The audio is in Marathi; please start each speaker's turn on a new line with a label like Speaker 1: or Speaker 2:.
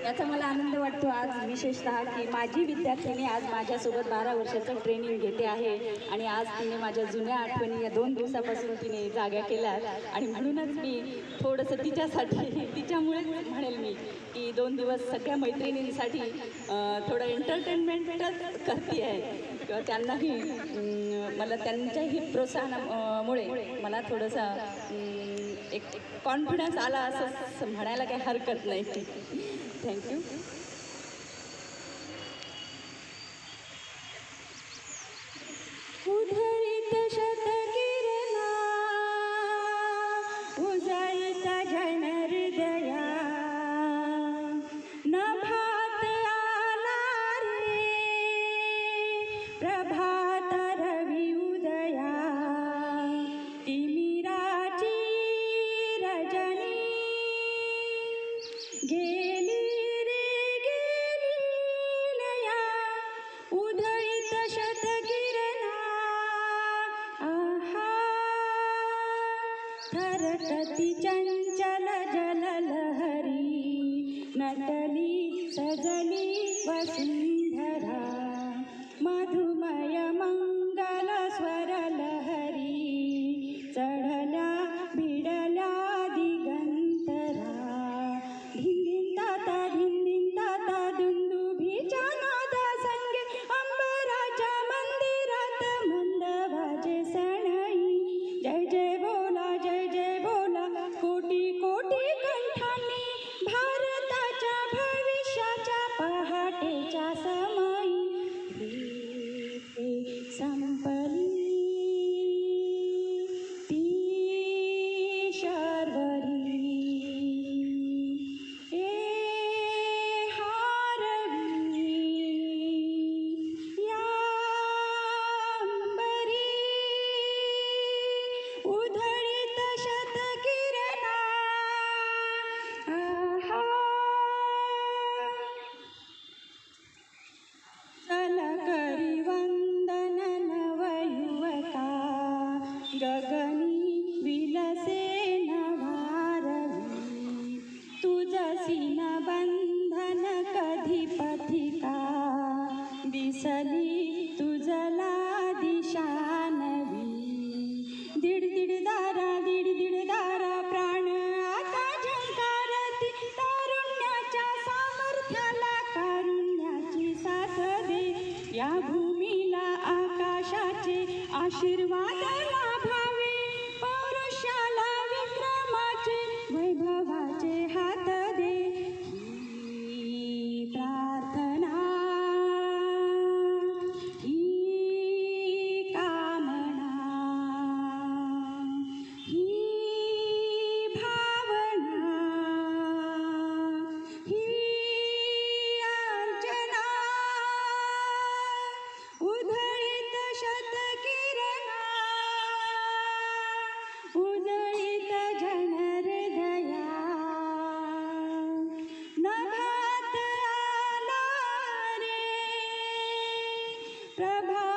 Speaker 1: याचा मला आनंद वाटतो आज विशेषतः की माझी विद्यार्थिनी आज माझ्यासोबत 12 वर्षाचं ट्रेनिंग घेते आहे आणि आज तिने माझ्या जुन्या आठवणी या 2 दिवसापासून तिने जाग्या केल्यात आणि म्हणूनच मी थोडंसं तिच्यासाठी तिच्यामुळेच म्हणेल मी की 2 दिवस सगळ्या मैत्रिणींसाठी थोडं एंटरटेनमेंटच करते आहे किंवा त्यांनाही मला त्यांच्याही प्रोत्साहनामुळे मला थोडंसं एक कॉन्फिडन्स आला असं म्हणायला काही हरकत नाही. थँक्यू. उधळीत शतकिरणा उजळीत जन हृदया नभात आला रे प्रभात रवी उदया तिमिराची रजनी गेली रे गेली लया उधळीत शतकिरणा आहा थरकती चंचल जललहरी नटली सजली वसुंधरा मधुमय मंगल स्वर लहरी चढल्या भिडल्या दिगंतरा धिंदिन ताता दुंदुभीच्या नादा संगे अंबराच्या मंदिरात मंद वाजे सनई जय जय बोला कोटी कोटी कंठांनी भारताच्या भविष्याच्या पहाटेच्या समयी संपली ती शर्वरी हारवी या अंबरी उधळीत शतकिरणा आहा चल करी वंदन नवयुवका गगनी विलसे नवारवी तुझसी न बंधन कधी पथिका दिसली तुझला दिशा नवी दीड दारा प्राण आता झंकारती तारुण्याच्या सामर्थ्याला कारुण्याची साथ दे या भूमीला आकाशाचे आशीर्वाद लाभावे पौरुषाला विक्रमाचे वैभवाचे हात दे ही प्रार्थना ही कामना ही भावना ही अर्चना उधळीत शतकिरणा उजळीत जन हृदया नभात आला रे प्रभा